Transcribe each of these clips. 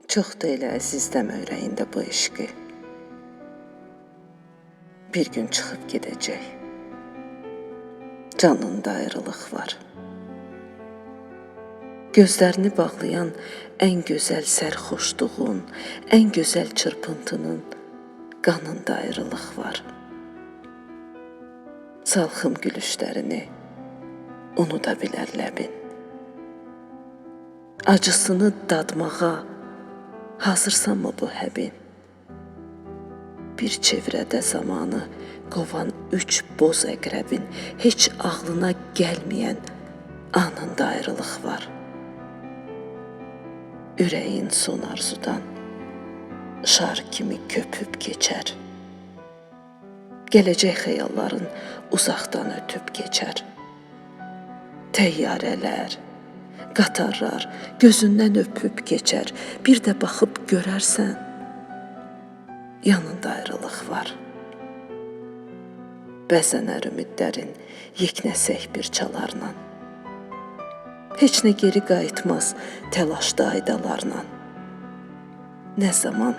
Çox da elə əzizdəmə ürəyində bu eşqi. Bir gün çıxıb gedəcək. Canında ayrılıq var. Gözlərini bağlayan ən gözəl sərxoşluğun, ən gözəl çırpıntının qanında ayrılıq var. Salxım gülüşlərini unuda bilər ləbin. Acısını dadmağa hazırsanmı bu həbin? Bir çevrədə zamanı qovan 3 boz əqrəbin heç ağlına gəlməyən anında ayrılıq var. Ürəyin son arzudan şar kimi köpüb keçər. Gələcək xəyalların uzaqdan ötüb keçər. Təyyarələr, qatarlar gözündən öpüb keçər. Bir də baxıb görərsən, yanında ayrılıq var. Bəzənər ümidlərin yeknəsək bir çalarla. Heç nə geri qayıtmaz təlaşda aydalarla. Nə zaman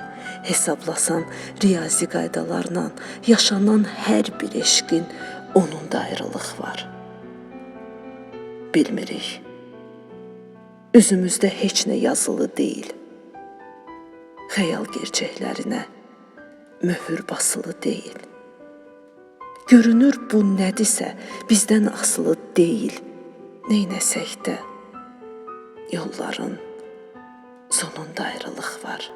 hesablasan riyazi qaydalarla, yaşanan hər bir eşqin onun da ayrılıq var. Bilmirik, üzümüzdə heç nə yazılı deyil. Xəyal gerçəklərinə möhür basılı deyil. Görünür bu nədirsə bizdən asılı deyil. Neynəsək də yolların sonunda ayrılıq var.